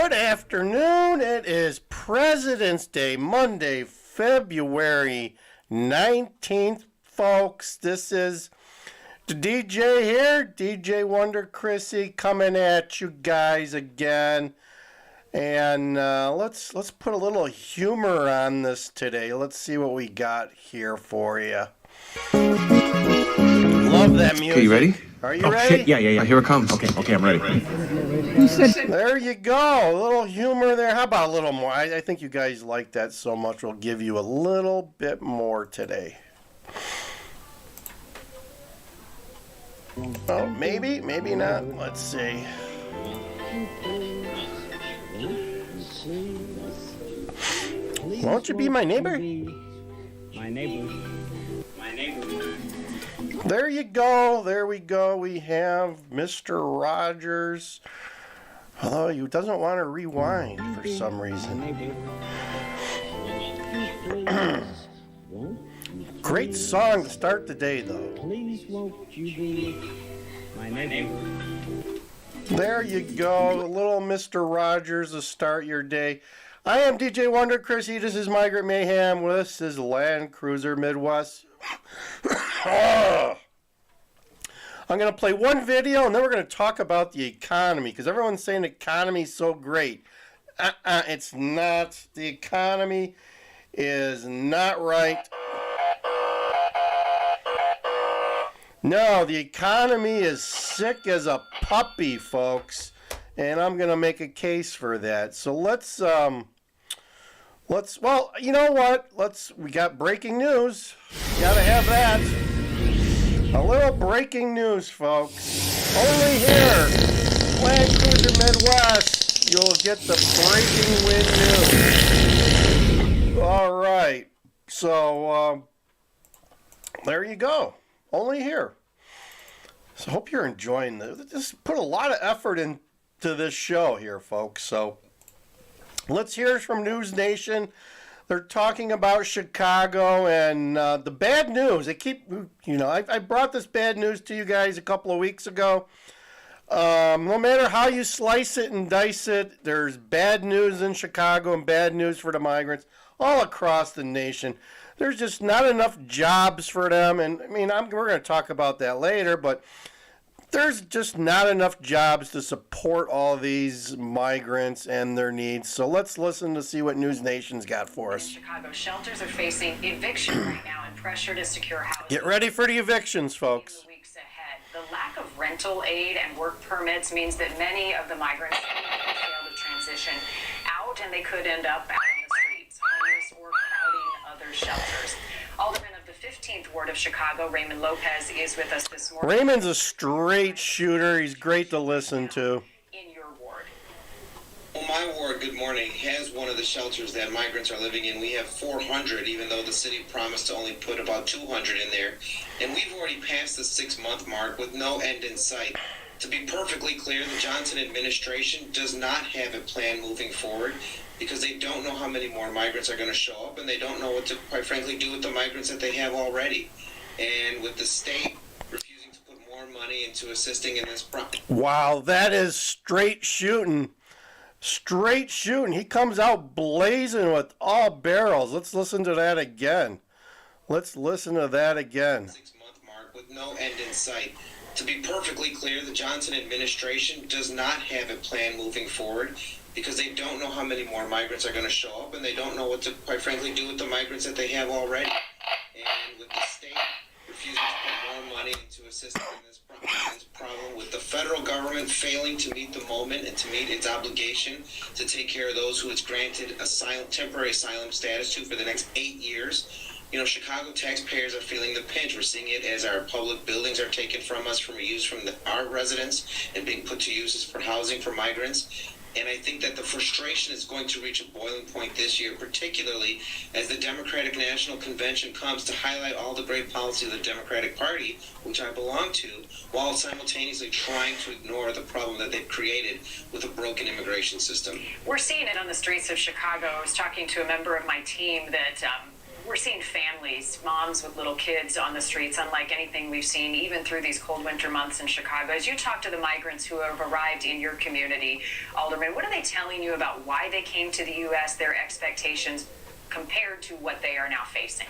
Good afternoon. It is President's Day, Monday, February 19th, folks. This is the DJ here, DJ Wonder Chrissy, coming at you guys again. And let's put a little humor on this today. Let's see what we got here for you. Love that music. Okay, you ready? Are you ready? Shit. Yeah. Here it comes. Okay, I'm ready. There you go. A little humor there. How about a little more? I think you guys like that so much. We'll give you a little bit more today. Oh, maybe not. Let's see. Won't you be my neighbor? My neighbor. There you go. There we go. We have Mr. Rogers. Although he doesn't want to rewind for some reason. Great song to start the day, though. Please won't you be my neighbor? There you go. Little Mr. Rogers to start your day. I am DJ Wonder Chrissy. This is Migrant Mayhem. This is Land Cruiser Midwest. I'm going to play one video and then we're going to talk about the economy because everyone's saying the economy is so great. It's not. The economy is not right. No, the economy is sick as a puppy, folks. And I'm going to make a case for that. So let's, well, you know what? We got breaking news. Got to have that. A little breaking news, folks. Only here, Land Cruiser Midwest, you'll get the breaking wind news. All right. So, there you go. Only here. So, hope you're enjoying this. Just put a lot of effort into this show here, folks. So, let's hear from News Nation. They're talking about Chicago and the bad news. They keep, I brought this bad news to you guys a couple of weeks ago. No matter how you slice it and dice it, there's bad news in Chicago and bad news for the migrants all across the nation. There's just not enough jobs for them. And, we're going to talk about that later, but there's just not enough jobs to support all these migrants and their needs. So let's listen to see what News Nation's got for us. Chicago shelters are facing eviction right now and pressure to secure housing. Get ready for the evictions, folks. In the weeks ahead. The lack of rental aid and work permits means that many of the migrants fail to transition out, and they could end up out on the streets, homeless or crowding other shelters. Alderman of the 15th Ward of Chicago, Raymond Lopez, is with us this morning. Raymond's a straight shooter. He's great to listen to. In your ward. Well, my ward, good morning, has one of the shelters that migrants are living in. We have 400, even though the city promised to only put about 200 in there. And we've already passed the 6-month mark with no end in sight. To be perfectly clear, the Johnson administration does not have a plan moving forward because they don't know how many more migrants are going to show up, and they don't know what to, quite frankly, do with the migrants that they have already. And with the state refusing to put more money into assisting in this process. Wow, that is straight shooting. Straight shooting. He comes out blazing with all barrels. Let's listen to that again. 6-month mark with no end in sight. To be perfectly clear, the Johnson administration does not have a plan moving forward because they don't know how many more migrants are going to show up, and they don't know what to, quite frankly, do with the migrants that they have already. And with the state refusing to put more money into assisting in this problem, with the federal government failing to meet the moment and to meet its obligation to take care of those who it's granted temporary asylum status to for the next 8 years. Chicago taxpayers are feeling the pinch. We're seeing it as our public buildings are taken from us our residents and being put to use for housing for migrants. And I think that the frustration is going to reach a boiling point this year, particularly as the Democratic National Convention comes to highlight all the great policy of the Democratic Party, which I belong to, while simultaneously trying to ignore the problem that they've created with a broken immigration system. We're seeing it on the streets of Chicago. I was talking to a member of my team that we're seeing families, moms with little kids on the streets, unlike anything we've seen even through these cold winter months in Chicago. As you talk to the migrants who have arrived in your community, Alderman, what are they telling you about why they came to the U.S., their expectations compared to what they are now facing?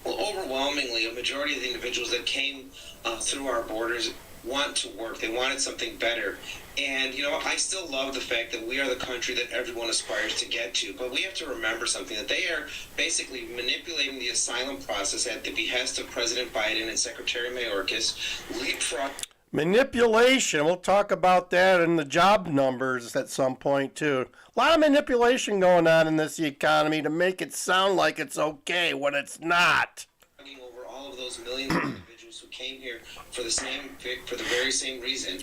Well, overwhelmingly, a majority of the individuals that came through our borders want to work. They wanted something better. And, you know, I still love the fact that we are the country that everyone aspires to get to. But we have to remember something, that they are basically manipulating the asylum process at the behest of President Biden and Secretary Mayorkas, leapfrog. Manipulation. We'll talk about that in the job numbers at some point, too. A lot of manipulation going on in this economy to make it sound like it's okay when it's not. Over all of those millions of individuals who came here for the very same reason,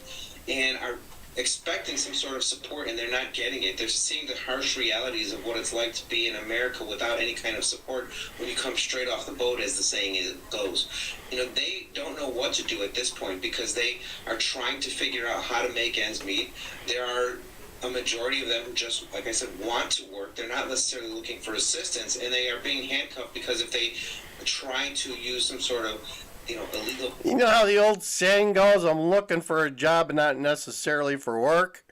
and are expecting some sort of support, and they're not getting it. They're seeing the harsh realities of what it's like to be in America without any kind of support when you come straight off the boat, as the saying goes. You know, they don't know what to do at this point because they are trying to figure out how to make ends meet. There are a majority of them who just, like I said, want to work. They're not necessarily looking for assistance, and they are being handcuffed because if they try to use some sort of, you know, illegal. You know how the old saying goes, I'm looking for a job but not necessarily for work?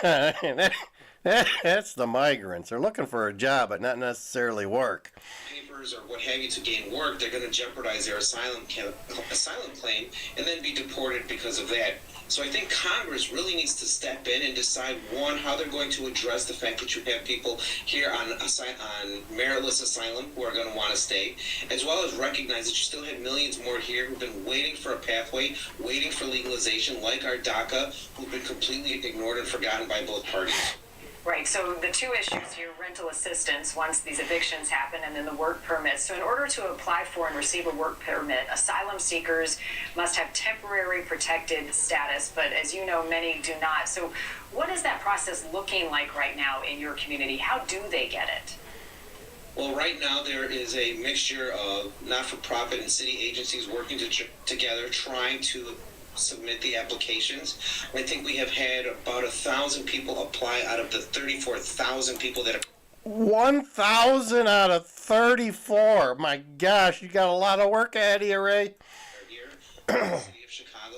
That's the migrants. They're looking for a job but not necessarily work. Papers or what have you to gain work, they're going to jeopardize their asylum claim and then be deported because of that. So I think Congress really needs to step in and decide, one, how they're going to address the fact that you have people here on meritless asylum who are going to want to stay, as well as recognize that you still have millions more here who've been waiting for a pathway, waiting for legalization, like our DACA, who've been completely ignored and forgotten by both parties. Right, so the two issues here, rental assistance once these evictions happen, and then the work permits. So in order to apply for and receive a work permit, asylum seekers must have temporary protected status, but as you know, many do not. So what is that process looking like right now in your community? How do they get it? Well, right now there is a mixture of not-for-profit and city agencies working together, trying to submit the applications. I think we have had about 1,000 people apply out of the 34,000 people that have. 1,000 out of 34. My gosh, you got a lot of work ahead of you, Ray. Here in the city of Chicago.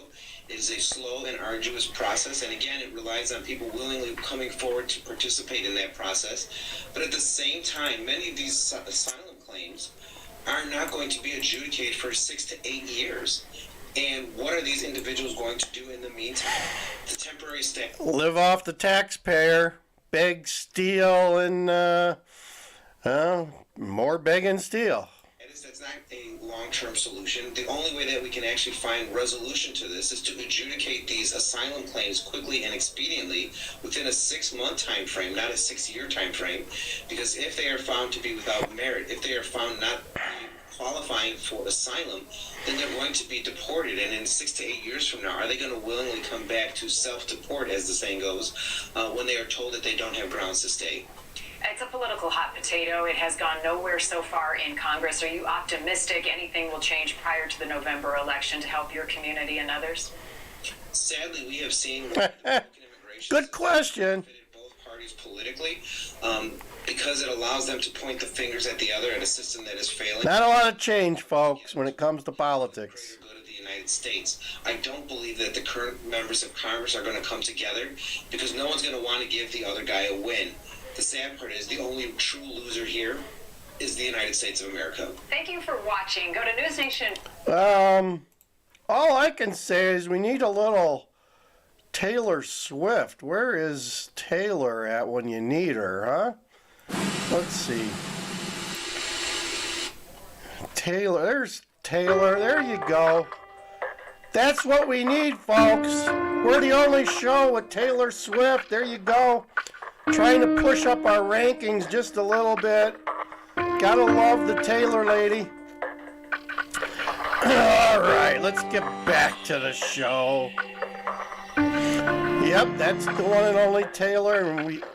It is a slow and arduous process, and again, it relies on people willingly coming forward to participate in that process. But at the same time, many of these asylum claims are not going to be adjudicated for 6 to 8 years. And what are these individuals going to do in the meantime? The temporary stay. Live off the taxpayer, beg, steal, and more beg and steal. That's not a long-term solution. The only way that we can actually find resolution to this is to adjudicate these asylum claims quickly and expediently within a 6-month time frame, not a 6-year time frame. Because if they are found to be without merit, if they are found not qualifying for asylum, then they're going to be deported. And in 6 to 8 years from now, are they going to willingly come back to self-deport, as the saying goes, when they are told that they don't have grounds to stay? It's a political hot potato. It has gone nowhere so far in Congress. Are you optimistic anything will change prior to the November election to help your community and others? Sadly, we have seen immigration. Good question. Both parties politically, because it allows them to point the fingers at the other at a system that is failing. Not a lot of change, folks, when it comes to politics. Good of the United States. I don't believe that the current members of Congress are going to come together because no one's going to want to give the other guy a win. The sad part is the only true loser here is the United States of America. Thank you for watching. Go to News Nation. All I can say is we need a little Taylor Swift. Where is Taylor at when you need her, huh? Let's see. Taylor, there's Taylor. There you go. That's what we need, folks. We're the only show with Taylor Swift. There you go. Trying to push up our rankings just a little bit. Gotta love the Taylor lady. All right, let's get back to the show. Yep, that's the one and only Taylor, and